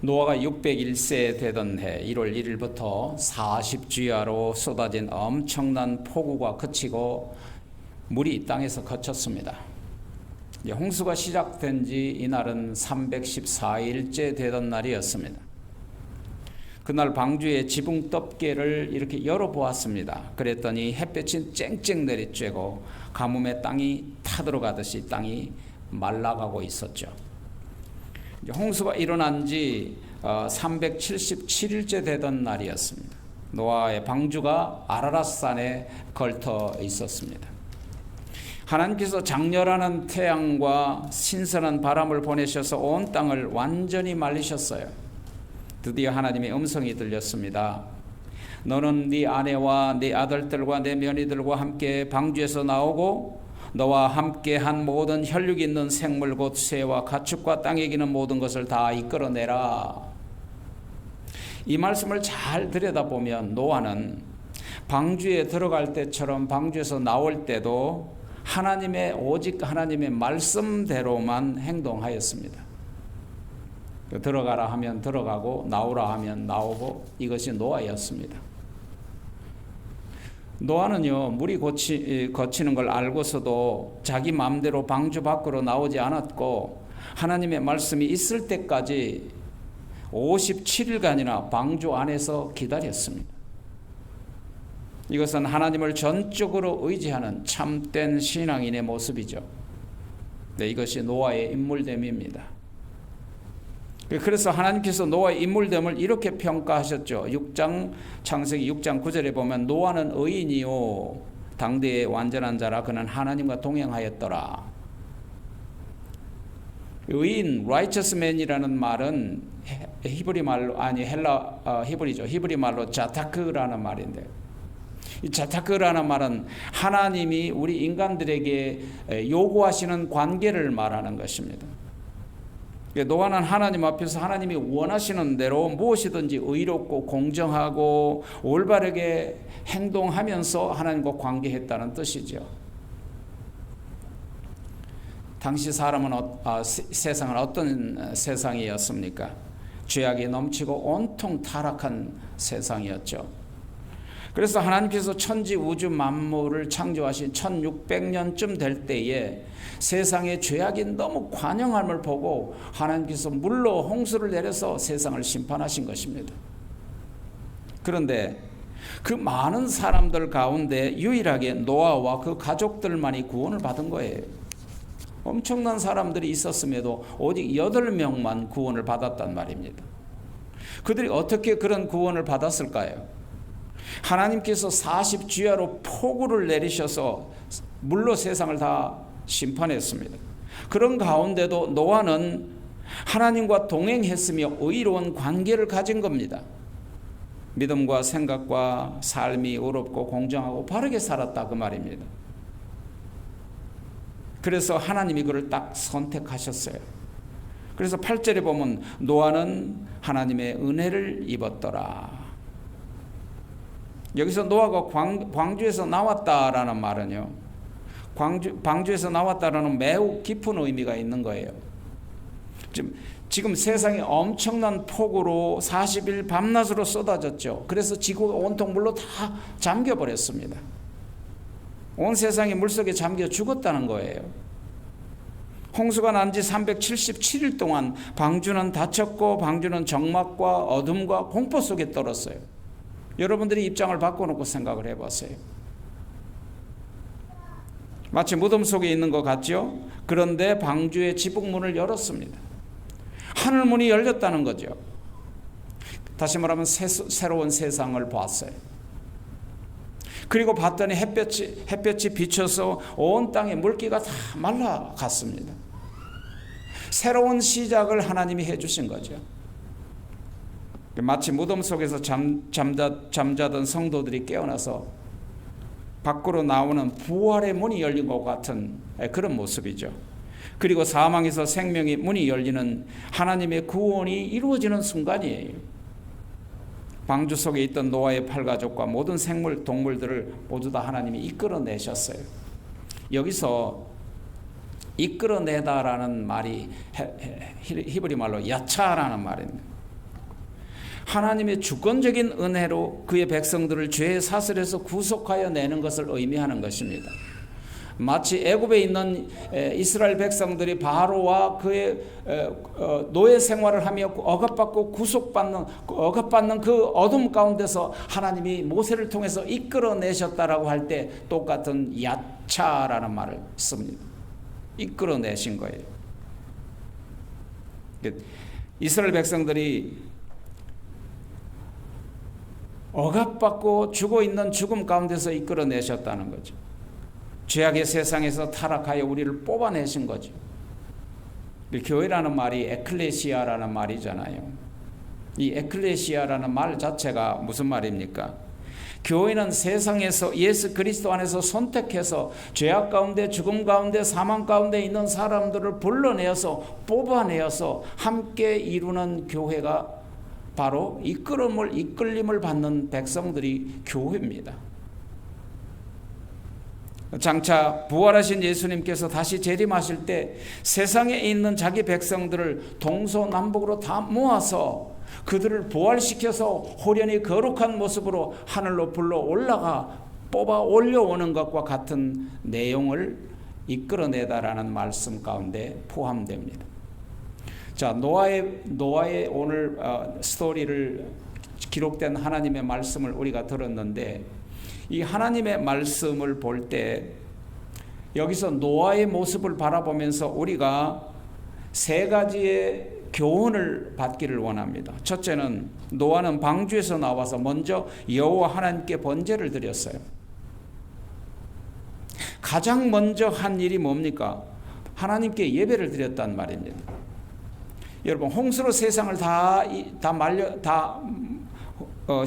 노아가 601세 되던 해 1월 1일부터 40주야로 쏟아진 엄청난 폭우가 그치고 물이 이 땅에서 그쳤습니다. 홍수가 시작된 지 이날은 314일째 되던 날이었습니다. 그날 방주의 지붕 덮개를 이렇게 열어보았습니다. 그랬더니 햇볕이 쨍쨍 내리쬐고 가뭄에 땅이 타들어가듯이 땅이 말라가고 있었죠. 홍수가 일어난 지 377일째 되던 날이었습니다. 노아의 방주가 아라랏산에 걸터 있었습니다. 하나님께서 장렬하는 태양과 신선한 바람을 보내셔서 온 땅을 완전히 말리셨어요. 드디어 하나님의 음성이 들렸습니다. 너는 네 아내와 네 아들들과 네 며느리들과 함께 방주에서 나오고 너와 함께 한 모든 혈육 있는 생물 곧 새와 가축과 땅에 기는 모든 것을 다 이끌어내라. 이 말씀을 잘 들여다보면 노아는 방주에 들어갈 때처럼 방주에서 나올 때도 오직 하나님의 말씀대로만 행동하였습니다. 들어가라 하면 들어가고 나오라 하면 나오고 이것이 노아였습니다. 노아는요, 물이 거치는 걸 알고서도 자기 마음대로 방주 밖으로 나오지 않았고 하나님의 말씀이 있을 때까지 57일간이나 방주 안에서 기다렸습니다. 이것은 하나님을 전적으로 의지하는 참된 신앙인의 모습이죠. 네, 이것이 노아의 인물됨입니다. 그래서 하나님께서 노아의 인물됨을 이렇게 평가하셨죠. 창세기 6장 9절에 보면 노아는 의인이요 당대의 완전한 자라 그는 하나님과 동행하였더라. 의인, righteous man이라는 말은 히브리 말로 히브리 말로 자타크라는 말인데, 이 자타크라는 말은 하나님이 우리 인간들에게 요구하시는 관계를 말하는 것입니다. 노아는 하나님 앞에서 하나님이 원하시는 대로 무엇이든지 의롭고 공정하고 올바르게 행동하면서 하나님과 관계했다는 뜻이죠. 당시 세상은 어떤 세상이었습니까? 죄악이 넘치고 온통 타락한 세상이었죠. 그래서 하나님께서 천지 우주 만물을 창조하신 1600년쯤 될 때에 세상의 죄악이 너무 관영함을 보고 하나님께서 물로 홍수를 내려서 세상을 심판하신 것입니다. 그런데 그 많은 사람들 가운데 유일하게 노아와 그 가족들만이 구원을 받은 거예요. 엄청난 사람들이 있었음에도 오직 8명만 구원을 받았단 말입니다. 그들이 어떻게 그런 구원을 받았을까요? 하나님께서 40주야로 폭우를 내리셔서 물로 세상을 다 심판했습니다. 그런 가운데도 노아는 하나님과 동행했으며 의로운 관계를 가진 겁니다. 믿음과 생각과 삶이 의롭고 공정하고 바르게 살았다 그 말입니다. 그래서 하나님이 그를 딱 선택하셨어요. 그래서 8절에 보면 노아는 하나님의 은혜를 입었더라. 여기서 노아가 방주에서 나왔다라는 말은요, 방주에서 나왔다라는 매우 깊은 의미가 있는 거예요. 지금 세상에 엄청난 폭우로 40일 밤낮으로 쏟아졌죠. 그래서 지구가 온통 물로 다 잠겨버렸습니다. 온 세상이 물속에 잠겨 죽었다는 거예요. 홍수가 난 지 377일 동안 방주는 닫혔고 방주는 적막과 어둠과 공포 속에 떨었어요. 여러분들이 입장을 바꿔놓고 생각을 해보세요. 마치 무덤 속에 있는 것 같죠? 그런데 방주의 지붕문을 열었습니다. 하늘문이 열렸다는 거죠. 다시 말하면 새로운 세상을 봤어요. 그리고 봤더니 햇볕이 비쳐서 온 땅에 물기가 다 말라갔습니다. 새로운 시작을 하나님이 해주신 거죠. 마치 무덤 속에서 잠자던 성도들이 깨어나서 밖으로 나오는 부활의 문이 열린 것 같은 그런 모습이죠. 그리고 사망에서 생명의 문이 열리는 하나님의 구원이 이루어지는 순간이에요. 방주 속에 있던 노아의 8가족과 모든 생물, 동물들을 모두 다 하나님이 이끌어내셨어요. 여기서 이끌어내다라는 말이 히브리 말로 야차라는 말입니다. 하나님의 주권적인 은혜로 그의 백성들을 죄의 사슬에서 구속하여 내는 것을 의미하는 것입니다. 마치 애굽에 있는 이스라엘 백성들이 바로와 그의 노예 생활을 하며 억압받는 그 어둠 가운데서 하나님이 모세를 통해서 이끌어내셨다라고 할 때 똑같은 야차라는 말을 씁니다. 이끌어내신 거예요. 이스라엘 백성들이 억압받고 죽어 있는 죽음 가운데서 이끌어내셨다는 거죠. 죄악의 세상에서 타락하여 우리를 뽑아내신 거죠. 교회라는 말이 에클레시아라는 말이잖아요. 이 에클레시아라는 말 자체가 무슨 말입니까? 교회는 세상에서 예수 그리스도 안에서 선택해서 죄악 가운데 죽음 가운데 사망 가운데 있는 사람들을 불러내어서 뽑아내어서 함께 이루는 교회가 바로 이끌림을 받는 백성들이 교회입니다. 장차 부활하신 예수님께서 다시 재림하실 때 세상에 있는 자기 백성들을 동서남북으로 다 모아서 그들을 부활시켜서 호련히 거룩한 모습으로 하늘로 불러 올라가 뽑아 올려오는 것과 같은 내용을 이끌어내다라는 말씀 가운데 포함됩니다. 자, 노아의 오늘 스토리를 기록된 하나님의 말씀을 우리가 들었는데, 이 하나님의 말씀을 볼 때 여기서 노아의 모습을 바라보면서 우리가 세 가지의 교훈을 받기를 원합니다. 첫째는 노아는 방주에서 나와서 먼저 여호와 하나님께 번제를 드렸어요. 가장 먼저 한 일이 뭡니까? 하나님께 예배를 드렸단 말입니다. 여러분, 홍수로 세상을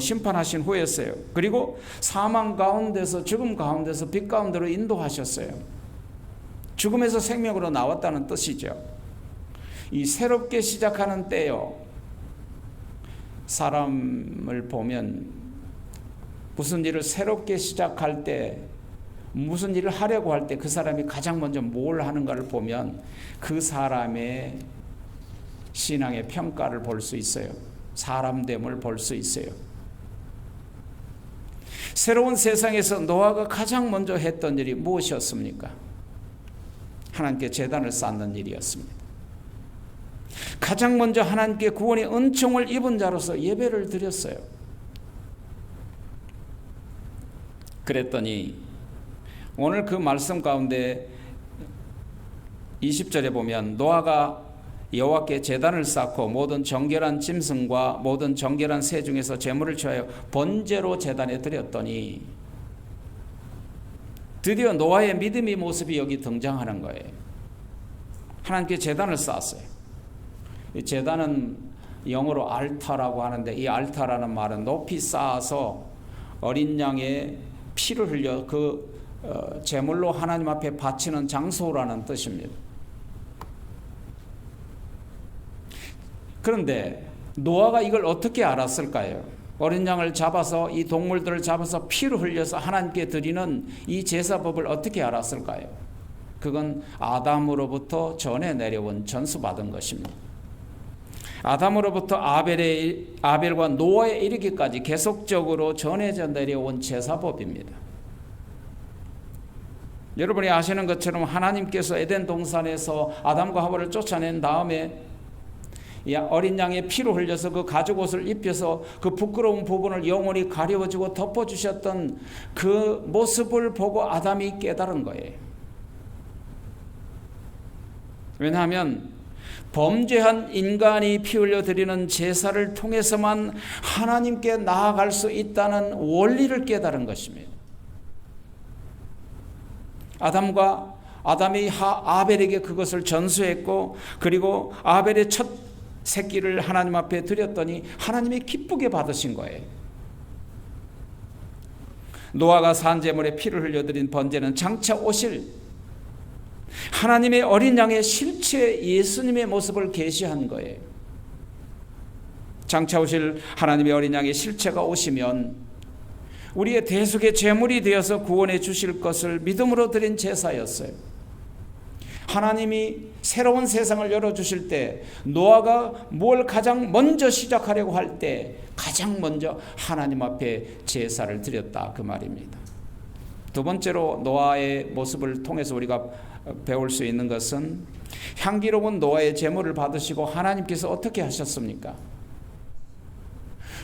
심판하신 후였어요. 그리고 사망 가운데서, 죽음 가운데서 빛 가운데로 인도하셨어요. 죽음에서 생명으로 나왔다는 뜻이죠. 이 새롭게 시작하는 때요, 사람을 보면 무슨 일을 새롭게 시작할 때, 무슨 일을 하려고 할 때 그 사람이 가장 먼저 뭘 하는가를 보면 그 사람의 신앙의 평가를 볼 수 있어요. 사람됨을 볼 수 있어요. 새로운 세상에서 노아가 가장 먼저 했던 일이 무엇이었습니까? 하나님께 제단을 쌓는 일이었습니다. 가장 먼저 하나님께 구원의 은총을 입은 자로서 예배를 드렸어요. 그랬더니 오늘 그 말씀 가운데 20절에 보면 노아가 여호와께 제단을 쌓고 모든 정결한 짐승과 모든 정결한 새 중에서 제물을 취하여 번제로 제단에 드렸더니, 드디어 노아의 믿음의 모습이 여기 등장하는 거예요. 하나님께 제단을 쌓았어요. 이 제단은 영어로 알타라고 하는데, 이 알타라는 말은 높이 쌓아서 어린 양의 피를 흘려 그 제물로 하나님 앞에 바치는 장소라는 뜻입니다. 그런데 노아가 이걸 어떻게 알았을까요? 어린 양을 잡아서, 이 동물들을 잡아서 피를 흘려서 하나님께 드리는 이 제사법을 어떻게 알았을까요? 그건 아담으로부터 전해 내려온 전수받은 것입니다. 아담으로부터 아벨과 노아에 이르기까지 계속적으로 전해져 내려온 제사법입니다. 여러분이 아시는 것처럼 하나님께서 에덴 동산에서 아담과 하와를 쫓아낸 다음에 어린 양의 피로 흘려서 그 가죽옷을 입혀서 그 부끄러운 부분을 영원히 가려워주고 덮어주셨던 그 모습을 보고 아담이 깨달은 거예요. 왜냐하면 범죄한 인간이 피 흘려 드리는 제사를 통해서만 하나님께 나아갈 수 있다는 원리를 깨달은 것입니다. 아담이 아벨에게 그것을 전수했고, 그리고 아벨의 첫 새끼를 하나님 앞에 드렸더니 하나님이 기쁘게 받으신 거예요. 노아가 산제물에 피를 흘려드린 번제는 장차 오실 하나님의 어린 양의 실체 예수님의 모습을 계시한 거예요. 장차 오실 하나님의 어린 양의 실체가 오시면 우리의 대속의 제물이 되어서 구원해 주실 것을 믿음으로 드린 제사였어요. 하나님이 새로운 세상을 열어주실 때 노아가 뭘 가장 먼저 시작하려고 할 때 가장 먼저 하나님 앞에 제사를 드렸다 그 말입니다. 두 번째로 노아의 모습을 통해서 우리가 배울 수 있는 것은 향기로운 노아의 제물을 받으시고 하나님께서 어떻게 하셨습니까?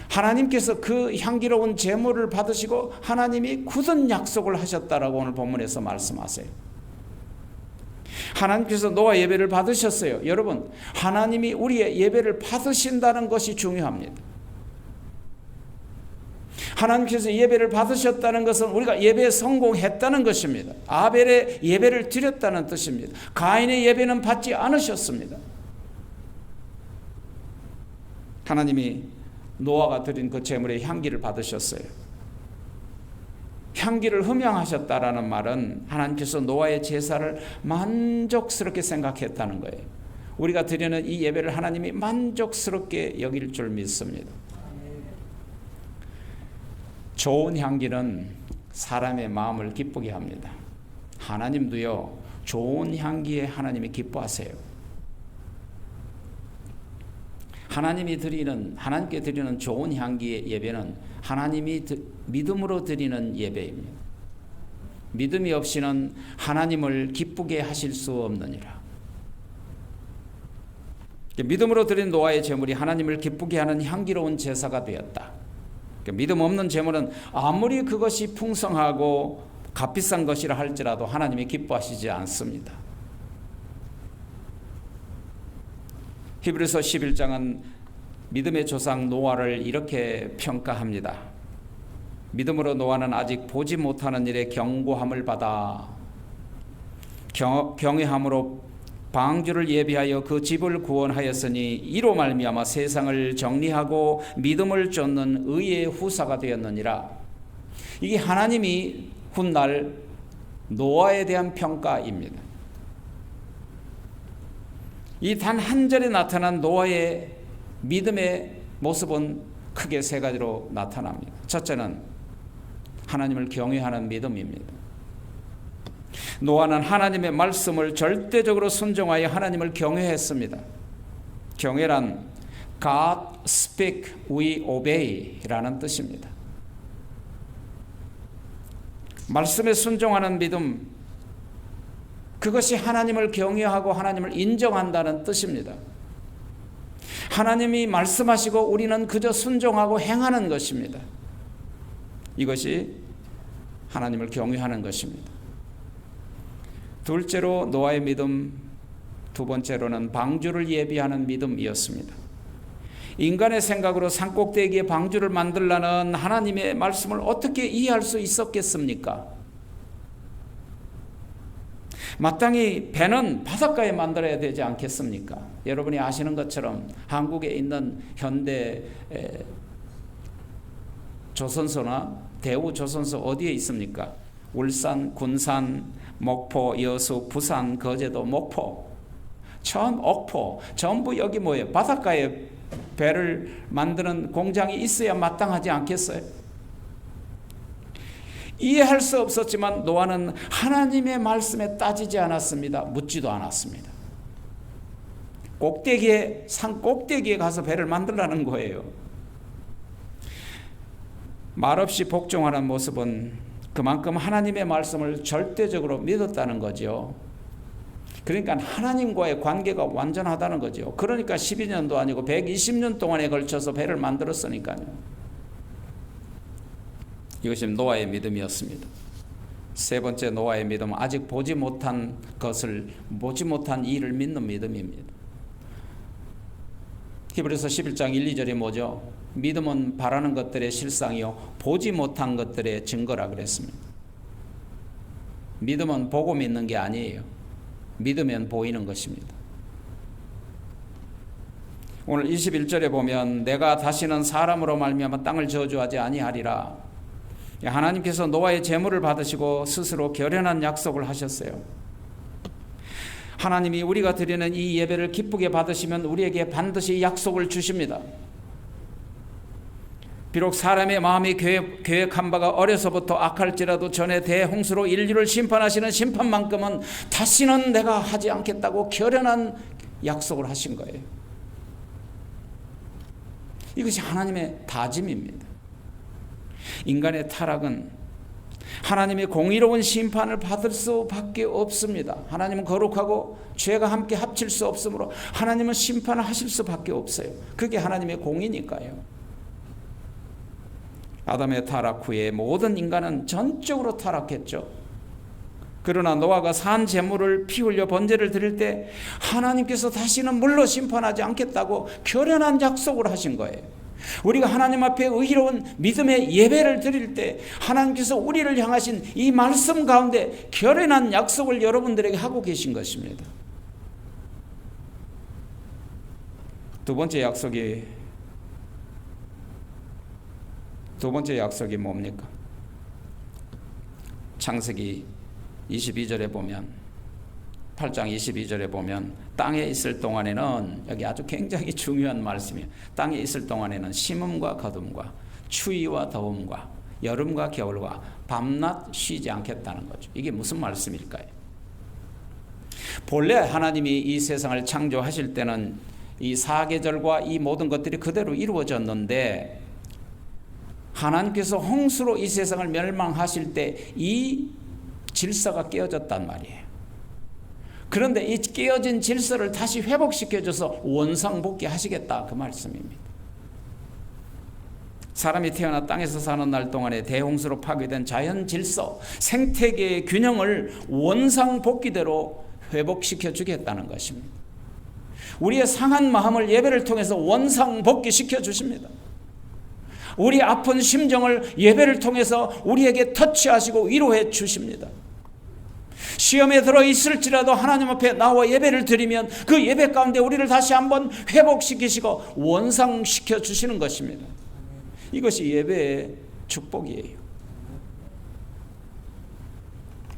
하나님께서 그 향기로운 제물을 받으시고 하나님이 굳은 약속을 하셨다라고 오늘 본문에서 말씀하세요. 하나님께서 노아 예배를 받으셨어요. 여러분, 하나님이 우리의 예배를 받으신다는 것이 중요합니다. 하나님께서 예배를 받으셨다는 것은 우리가 예배에 성공했다는 것입니다. 아벨의 예배를 드렸다는 뜻입니다. 가인의 예배는 받지 않으셨습니다. 하나님이 노아가 드린 그 제물의 향기를 받으셨어요. 향기를 흠양하셨다라는 말은 하나님께서 노아의 제사를 만족스럽게 생각했다는 거예요. 우리가 드리는 이 예배를 하나님이 만족스럽게 여길 줄 믿습니다. 좋은 향기는 사람의 마음을 기쁘게 합니다. 하나님도요, 좋은 향기에 하나님이 기뻐하세요. 하나님께 드리는 좋은 향기의 예배는 하나님이 믿음으로 드리는 예배입니다. 믿음이 없이는 하나님을 기쁘게 하실 수 없느니라. 믿음으로 드린 노아의 제물이 하나님을 기쁘게 하는 향기로운 제사가 되었다. 믿음 없는 제물은 아무리 그것이 풍성하고 값비싼 것이라 할지라도 하나님이 기뻐하시지 않습니다. 히브리서 11장은 믿음의 조상 노아를 이렇게 평가합니다. 믿음으로 노아는 아직 보지 못하는 일에 경고함을 받아 경외함으로 방주를 예비하여 그 집을 구원하였으니 이로 말미암아 세상을 정리하고 믿음을 쫓는 의의 후사가 되었느니라. 이게 하나님이 훗날 노아에 대한 평가입니다. 이 단 한 절에 나타난 노아의 믿음의 모습은 크게 세 가지로 나타납니다. 첫째는 하나님을 경외하는 믿음입니다. 노아는 하나님의 말씀을 절대적으로 순종하여 하나님을 경외했습니다. 경외란 God speak, we obey 라는 뜻입니다. 말씀에 순종하는 믿음, 그것이 하나님을 경외하고 하나님을 인정한다는 뜻입니다. 하나님이 말씀하시고 우리는 그저 순종하고 행하는 것입니다. 이것이 하나님을 경외하는 것입니다. 둘째로 노아의 믿음, 두 번째로는 방주를 예비하는 믿음이었습니다. 인간의 생각으로 산꼭대기에 방주를 만들라는 하나님의 말씀을 어떻게 이해할 수 있었겠습니까? 마땅히 배는 바닷가에 만들어야 되지 않겠습니까? 여러분이 아시는 것처럼 한국에 있는 현대 조선소나 대우조선소 어디에 있습니까? 울산, 군산, 목포, 여수, 부산, 거제도, 목포, 옥포, 전부 여기 뭐예요? 바닷가에 배를 만드는 공장이 있어야 마땅하지 않겠어요? 이해할 수 없었지만 노아는 하나님의 말씀에 따지지 않았습니다. 묻지도 않았습니다. 산 꼭대기에 가서 배를 만들라는 거예요. 말없이 복종하는 모습은 그만큼 하나님의 말씀을 절대적으로 믿었다는 거죠. 그러니까 하나님과의 관계가 완전하다는 거죠. 그러니까 12년도 아니고 120년 동안에 걸쳐서 배를 만들었으니까요. 이것이 노아의 믿음이었습니다. 세 번째 노아의 믿음은 아직 보지 못한 일을 믿는 믿음입니다. 히브리서 11장 1, 2절이 뭐죠? 믿음은 바라는 것들의 실상이요 보지 못한 것들의 증거라 그랬습니다. 믿음은 보고 믿는 게 아니에요. 믿으면 보이는 것입니다. 오늘 21절에 보면 내가 다시는 사람으로 말미암아 땅을 저주하지 아니하리라. 하나님께서 노아의 제물을 받으시고 스스로 결연한 약속을 하셨어요. 하나님이 우리가 드리는 이 예배를 기쁘게 받으시면 우리에게 반드시 약속을 주십니다. 비록 사람의 마음이 계획한 바가 어려서부터 악할지라도 전에 대홍수로 인류를 심판하시는 심판만큼은 다시는 내가 하지 않겠다고 결연한 약속을 하신 거예요. 이것이 하나님의 다짐입니다. 인간의 타락은 하나님의 공의로운 심판을 받을 수밖에 없습니다. 하나님은 거룩하고 죄가 함께 합칠 수 없으므로 하나님은 심판을 하실 수밖에 없어요. 그게 하나님의 공의니까요. 아담의 타락 후에 모든 인간은 전적으로 타락했죠. 그러나 노아가 산 제물을 피 흘려 번제를 드릴 때 하나님께서 다시는 물로 심판하지 않겠다고 결연한 약속을 하신 거예요. 우리가 하나님 앞에 의로운 믿음의 예배를 드릴 때 하나님께서 우리를 향하신 이 말씀 가운데 결연한 약속을 여러분들에게 하고 계신 것입니다. 두 번째 약속이 뭡니까? 창세기 22절에 보면 8장 22절에 보면 땅에 있을 동안에는, 여기 아주 굉장히 중요한 말씀이에요. 땅에 있을 동안에는 심음과 거둠과 추위와 더움과 여름과 겨울과 밤낮 쉬지 않겠다는 거죠. 이게 무슨 말씀일까요? 본래 하나님이 이 세상을 창조하실 때는 이 사계절과 이 모든 것들이 그대로 이루어졌는데 하나님께서 홍수로 이 세상을 멸망하실 때 이 질서가 깨어졌단 말이에요. 그런데 이 깨어진 질서를 다시 회복시켜줘서 원상복귀하시겠다, 그 말씀입니다. 사람이 태어나 땅에서 사는 날 동안에 대홍수로 파괴된 자연 질서, 생태계의 균형을 원상복귀대로 회복시켜 주겠다는 것입니다. 우리의 상한 마음을 예배를 통해서 원상복귀시켜 주십니다. 우리 아픈 심정을 예배를 통해서 우리에게 터치하시고 위로해 주십니다. 시험에 들어 있을지라도 하나님 앞에 나와 예배를 드리면 그 예배 가운데 우리를 다시 한번 회복시키시고 원상시켜 주시는 것입니다. 이것이 예배의 축복이에요.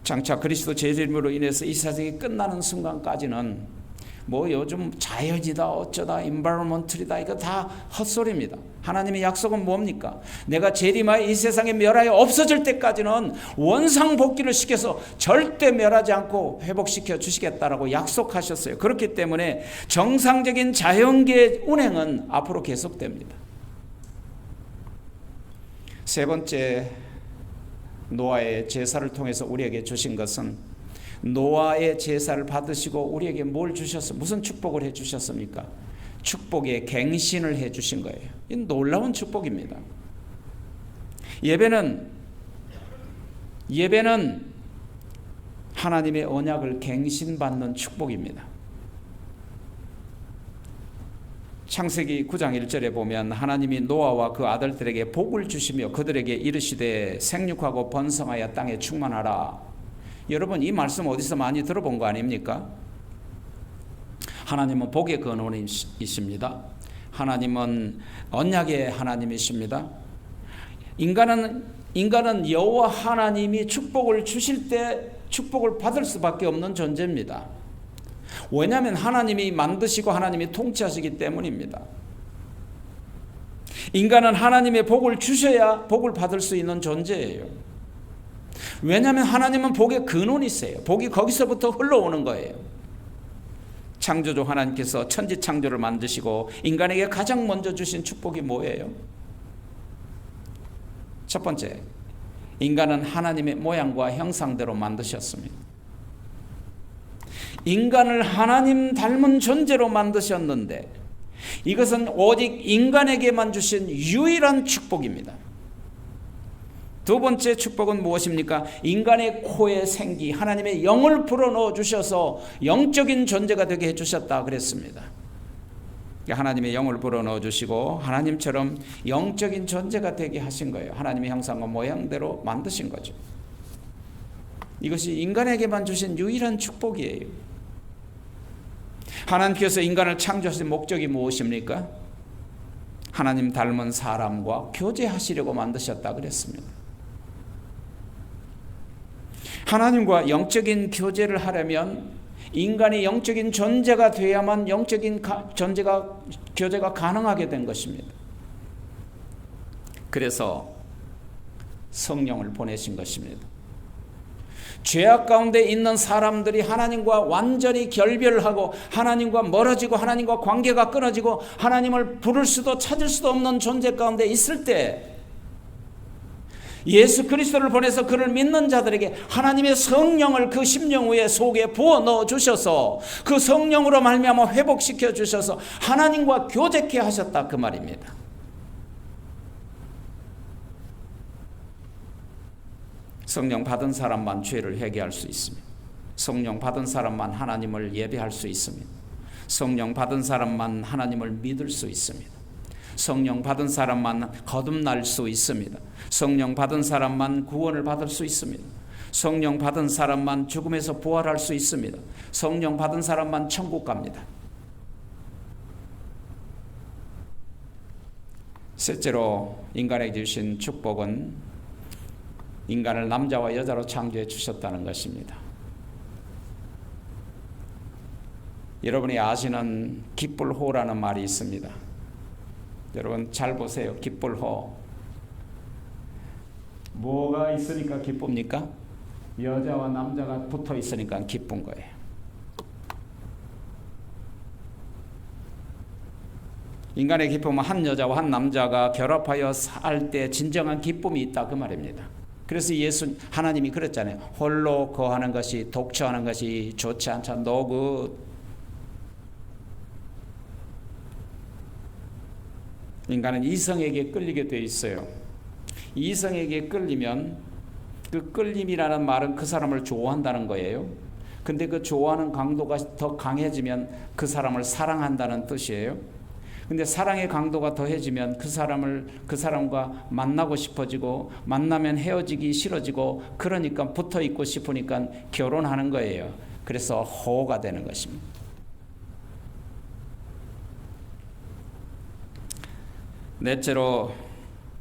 장차 그리스도 재림으로 인해서 이 세상이 끝나는 순간까지는 뭐 요즘 자연이다 어쩌다 인바이러먼털이다 이거 다 헛소리입니다. 하나님의 약속은 뭡니까? 내가 재림하여 이 세상에 멸하여 없어질 때까지는 원상복귀를 시켜서 절대 멸하지 않고 회복시켜 주시겠다라고 약속하셨어요. 그렇기 때문에 정상적인 자연계의 운행은 앞으로 계속됩니다. 세 번째, 노아의 제사를 통해서 우리에게 주신 것은, 노아의 제사를 받으시고 우리에게 뭘 주셨어요? 무슨 축복을 해 주셨습니까? 축복의 갱신을 해 주신 거예요. 이 놀라운 축복입니다. 예배는 하나님의 언약을 갱신받는 축복입니다. 창세기 9장 1절에 보면 하나님이 노아와 그 아들들에게 복을 주시며 그들에게 이르시되 생육하고 번성하여 땅에 충만하라. 여러분, 이 말씀 어디서 많이 들어본 거 아닙니까? 하나님은 복의 근원이십니다. 하나님은 언약의 하나님이십니다. 인간은 여호와 하나님이 축복을 주실 때 축복을 받을 수밖에 없는 존재입니다. 왜냐하면 하나님이 만드시고 하나님이 통치하시기 때문입니다. 인간은 하나님의 복을 주셔야 복을 받을 수 있는 존재예요. 왜냐하면 하나님은 복의 근원이세요. 복이 거기서부터 흘러오는 거예요. 창조주 하나님께서 천지창조를 만드시고 인간에게 가장 먼저 주신 축복이 뭐예요? 첫 번째, 인간은 하나님의 모양과 형상대로 만드셨습니다. 인간을 하나님 닮은 존재로 만드셨는데 이것은 오직 인간에게만 주신 유일한 축복입니다. 두 번째 축복은 무엇입니까? 인간의 코에 생기, 하나님의 영을 불어넣어 주셔서 영적인 존재가 되게 해주셨다 그랬습니다. 하나님의 영을 불어넣어 주시고 하나님처럼 영적인 존재가 되게 하신 거예요. 하나님의 형상과 모양대로 만드신 거죠. 이것이 인간에게만 주신 유일한 축복이에요. 하나님께서 인간을 창조하신 목적이 무엇입니까? 하나님 닮은 사람과 교제하시려고 만드셨다 그랬습니다. 하나님과 영적인 교제를 하려면 인간이 영적인 존재가 되어야만 영적인 교제가 가능하게 된 것입니다. 그래서 성령을 보내신 것입니다. 죄악 가운데 있는 사람들이 하나님과 완전히 결별하고 하나님과 멀어지고 하나님과 관계가 끊어지고 하나님을 부를 수도 찾을 수도 없는 존재 가운데 있을 때 예수 그리스도를 보내서 그를 믿는 자들에게 하나님의 성령을 그 심령 위에 속에 부어 넣어 주셔서 그 성령으로 말미암아 회복시켜 주셔서 하나님과 교제케 하셨다 그 말입니다. 성령 받은 사람만 죄를 회개할 수 있습니다. 성령 받은 사람만 하나님을 예배할 수 있습니다. 성령 받은 사람만 하나님을 믿을 수 있습니다. 성령 받은 사람만 거듭날 수 있습니다. 성령 받은 사람만 구원을 받을 수 있습니다. 성령 받은 사람만 죽음에서 부활할 수 있습니다. 성령 받은 사람만 천국 갑니다. 셋째로 인간에게 주신 축복은 인간을 남자와 여자로 창조해 주셨다는 것입니다. 여러분이 아시는 기쁠호라는 말이 있습니다. 여러분 잘 보세요. 기쁠호. 뭐가 있으니까 기쁩니까? 여자와 남자가 붙어 있으니까 기쁜 거예요. 인간의 기쁨은 한 여자와 한 남자가 결합하여 살 때 진정한 기쁨이 있다 그 말입니다. 그래서 하나님이 그랬잖아요. 홀로 거하는 것이 독처하는 것이 좋지 않자. No good. 인간은 이성에게 끌리게 되어 있어요. 이성에게 끌리면 그 끌림이라는 말은 그 사람을 좋아한다는 거예요. 근데 그 좋아하는 강도가 더 강해지면 그 사람을 사랑한다는 뜻이에요. 근데 사랑의 강도가 더해지면 그 사람과 만나고 싶어지고 만나면 헤어지기 싫어지고 그러니까 붙어 있고 싶으니까 결혼하는 거예요. 그래서 호가 되는 것입니다. 넷째로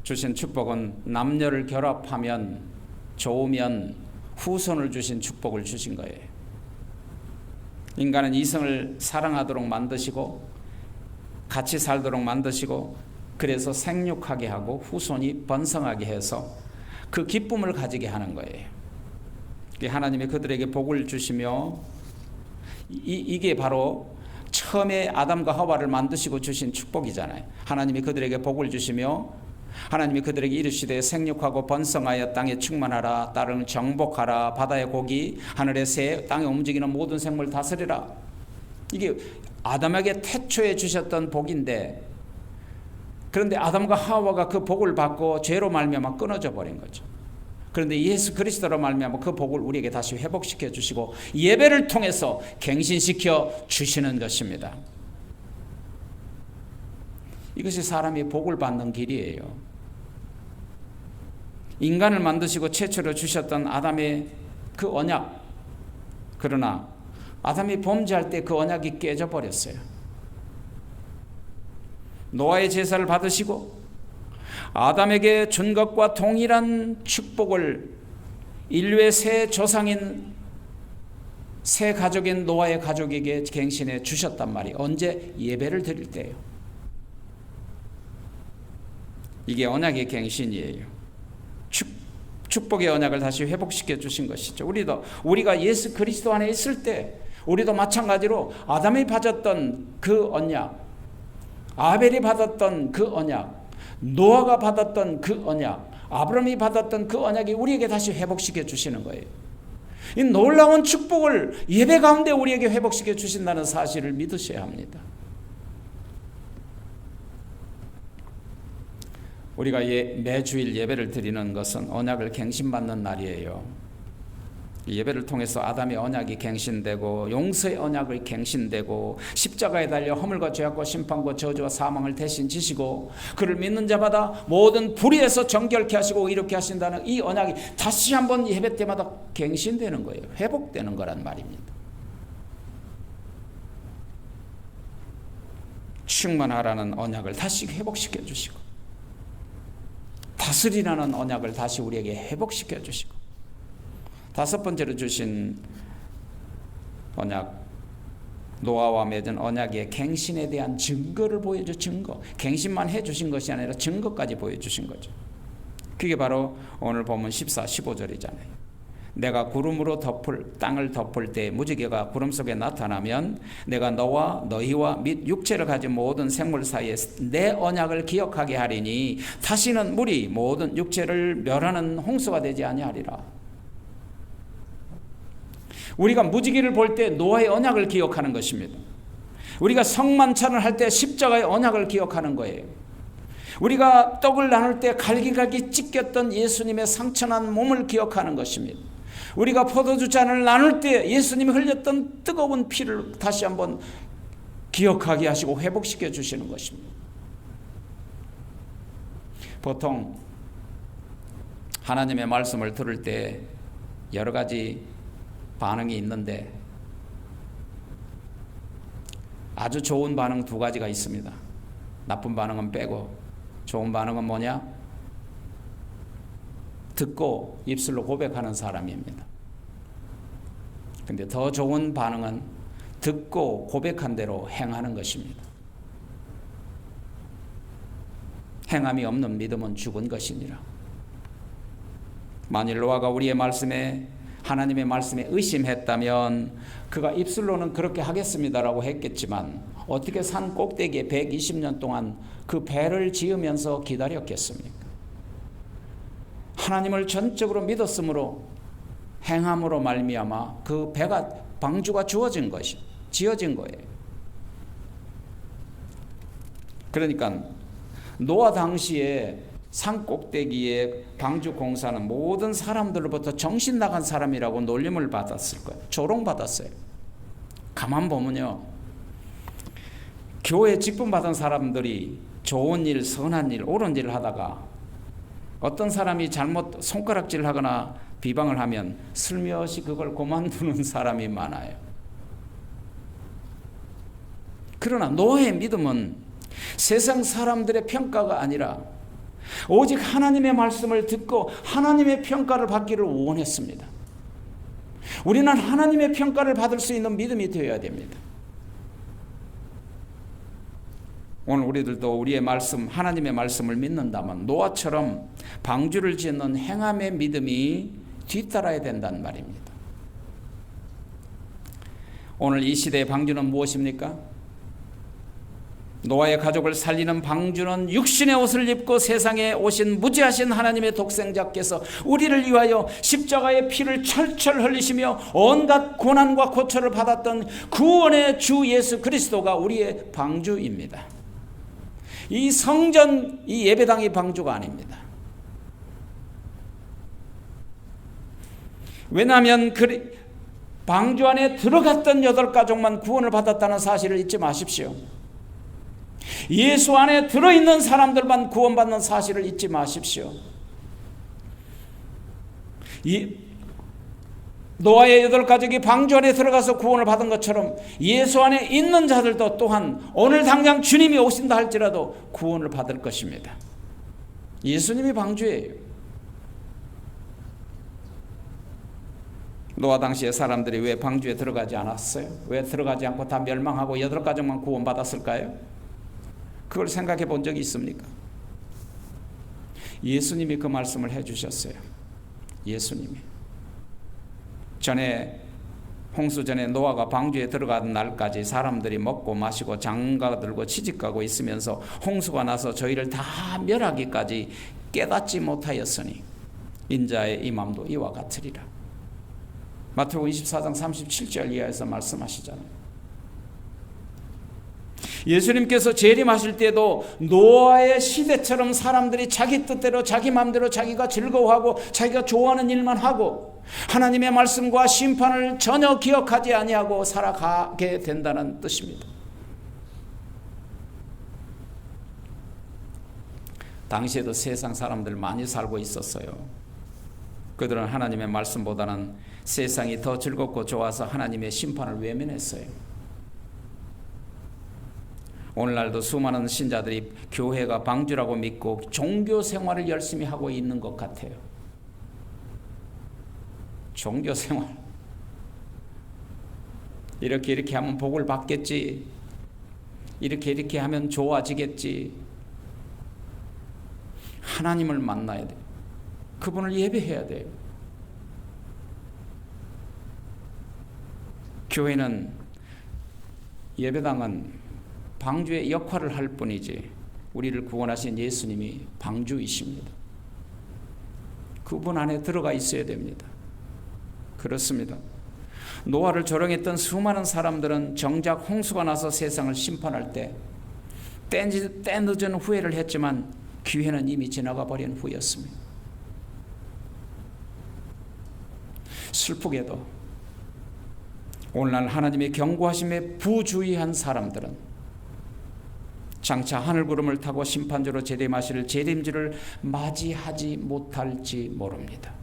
주신 축복은 남녀를 결합하면 좋으면 후손을 주신 축복을 주신 거예요. 인간은 이성을 사랑하도록 만드시고 같이 살도록 만드시고 그래서 생육하게 하고 후손이 번성하게 해서 그 기쁨을 가지게 하는 거예요. 하나님이 그들에게 복을 주시며 이게 바로 처음에 아담과 하와를 만드시고 주신 축복이잖아요. 하나님이 그들에게 복을 주시며 하나님이 그들에게 이르시되 생육하고 번성하여 땅에 충만하라. 땅을 정복하라. 바다의 고기 하늘의 새 땅에 움직이는 모든 생물 다스리라. 이게 아담에게 태초에 주셨던 복인데 그런데 아담과 하와가 그 복을 받고 죄로 말미암아 끊어져 버린 거죠. 그런데 예수 그리스도로 말미암아 그 복을 우리에게 다시 회복시켜 주시고 예배를 통해서 갱신시켜 주시는 것입니다. 이것이 사람이 복을 받는 길이에요. 인간을 만드시고 최초로 주셨던 아담의 그 언약, 그러나 아담이 범죄할 때 그 언약이 깨져버렸어요. 노아의 제사를 받으시고 아담에게 준 것과 동일한 축복을 인류의 새 조상인 새 가족인 노아의 가족에게 갱신해 주셨단 말이에요. 언제? 예배를 드릴 때예요. 이게 언약의 갱신이에요. 축복의 언약을 다시 회복시켜 주신 것이죠. 우리가 예수 그리스도 안에 있을 때 우리도 마찬가지로 아담이 받았던 그 언약, 아벨이 받았던 그 언약, 노아가 받았던 그 언약, 아브라함이 받았던 그 언약이 우리에게 다시 회복시켜 주시는 거예요. 이 놀라운 축복을 예배 가운데 우리에게 회복시켜 주신다는 사실을 믿으셔야 합니다. 우리가 매주일 예배를 드리는 것은 언약을 갱신받는 날이에요. 예배를 통해서 아담의 언약이 갱신되고 용서의 언약이 갱신되고 십자가에 달려 허물과 죄악과 심판과 저주와 사망을 대신 지시고 그를 믿는 자마다 모든 불의에서 정결케 하시고 이렇게 하신다는 이 언약이 다시 한번 예배 때마다 갱신되는 거예요. 회복되는 거란 말입니다. 충만하라는 언약을 다시 회복시켜 주시고 다스리라는 언약을 다시 우리에게 회복시켜 주시고 다섯 번째로 주신 언약 노아와 맺은 언약의 갱신에 대한 증거를 증거. 갱신만 해주신 것이 아니라 증거까지 보여주신 거죠. 그게 바로 오늘 보면 14, 15절이잖아요. 내가 구름으로 땅을 덮을 때 무지개가 구름 속에 나타나면 내가 너와 너희와 및 육체를 가진 모든 생물 사이에 내 언약을 기억하게 하리니 다시는 물이 모든 육체를 멸하는 홍수가 되지 아니하리라. 우리가 무지개를 볼 때 노아의 언약을 기억하는 것입니다. 우리가 성만찬을 할 때 십자가의 언약을 기억하는 거예요. 우리가 떡을 나눌 때 갈기갈기 찢겼던 예수님의 상처난 몸을 기억하는 것입니다. 우리가 포도주 잔을 나눌 때 예수님이 흘렸던 뜨거운 피를 다시 한번 기억하게 하시고 회복시켜 주시는 것입니다. 보통 하나님의 말씀을 들을 때 여러 가지 반응이 있는데 아주 좋은 반응 두 가지가 있습니다. 나쁜 반응은 빼고 좋은 반응은 뭐냐? 듣고 입술로 고백하는 사람입니다. 근데 더 좋은 반응은 듣고 고백한 대로 행하는 것입니다. 행함이 없는 믿음은 죽은 것이니라. 만일 노아가 하나님의 말씀에 의심했다면 그가 입술로는 그렇게 하겠습니다라고 했겠지만 어떻게 산 꼭대기에 120년 동안 그 배를 지으면서 기다렸겠습니까? 하나님을 전적으로 믿었으므로 행함으로 말미암아 그 배가 방주가 지어진 거예요. 그러니까 노아 당시에 산 꼭대기에 방주 공사는 모든 사람들로부터 정신 나간 사람이라고 놀림을 받았을 거예요. 조롱받았어요. 가만 보면요, 교회 직분 받은 사람들이 좋은 일, 선한 일, 옳은 일을 하다가 어떤 사람이 잘못 손가락질하거나 비방을 하면 슬며시 그걸 그만두는 사람이 많아요. 그러나 노아의 믿음은 세상 사람들의 평가가 아니라 오직 하나님의 말씀을 듣고 하나님의 평가를 받기를 원했습니다. 우리는 하나님의 평가를 받을 수 있는 믿음이 되어야 됩니다. 오늘 우리들도 우리의 말씀, 하나님의 말씀을 믿는다면 노아처럼 방주를 짓는 행함의 믿음이 뒤따라야 된다는 말입니다. 오늘 이 시대의 방주는 무엇입니까? 노아의 가족을 살리는 방주는 육신의 옷을 입고 세상에 오신 무지하신 하나님의 독생자께서 우리를 위하여 십자가의 피를 철철 흘리시며 온갖 고난과 고초를 받았던 구원의 주 예수 그리스도가 우리의 방주입니다. 이 성전, 이 예배당이 방주가 아닙니다. 왜냐하면 방주 안에 들어갔던 8가족만 구원을 받았다는 사실을 잊지 마십시오. 예수 안에 들어있는 사람들만 구원받는 사실을 잊지 마십시오. 노아의 8가족이 방주 안에 들어가서 구원을 받은 것처럼 예수 안에 있는 자들도 또한 오늘 당장 주님이 오신다 할지라도 구원을 받을 것입니다. 예수님이 방주예요. 노아 당시의 사람들이 왜 방주에 들어가지 않았어요? 왜 들어가지 않고 다 멸망하고 8가족만 구원받았을까요? 그걸 생각해 본 적이 있습니까? 예수님이 그 말씀을 해주셨어요. 예수님이. 홍수 전에 노아가 방주에 들어가던 날까지 사람들이 먹고 마시고 장가들고 시집가고 있으면서 홍수가 나서 저희를 다 멸하기까지 깨닫지 못하였으니 인자의 임함도 이와 같으리라. 마태복음 24장 37절 이하에서 말씀하시잖아요. 예수님께서 재림하실 때도 노아의 시대처럼 사람들이 자기 뜻대로 자기 마음대로 자기가 즐거워하고 자기가 좋아하는 일만 하고 하나님의 말씀과 심판을 전혀 기억하지 아니하고 살아가게 된다는 뜻입니다. 당시에도 세상 사람들 많이 살고 있었어요. 그들은 하나님의 말씀보다는 세상이 더 즐겁고 좋아서 하나님의 심판을 외면했어요. 오늘날도 수많은 신자들이 교회가 방주라고 믿고 종교 생활을 열심히 하고 있는 것 같아요. 종교 생활. 이렇게 하면 복을 받겠지. 이렇게 하면 좋아지겠지. 하나님을 만나야 돼. 그분을 예배해야 돼요. 교회는, 예배당은 방주의 역할을 할 뿐이지 우리를 구원하신 예수님이 방주이십니다. 그분 안에 들어가 있어야 됩니다. 그렇습니다. 노아를 조롱했던 수많은 사람들은 정작 홍수가 나서 세상을 심판할 때 늦은 후회를 했지만 기회는 이미 지나가 버린 후였습니다. 슬프게도 오늘날 하나님의 경고하심에 부주의한 사람들은 장차 하늘구름을 타고 심판주로 재림하실 재림주를 맞이하지 못할지 모릅니다.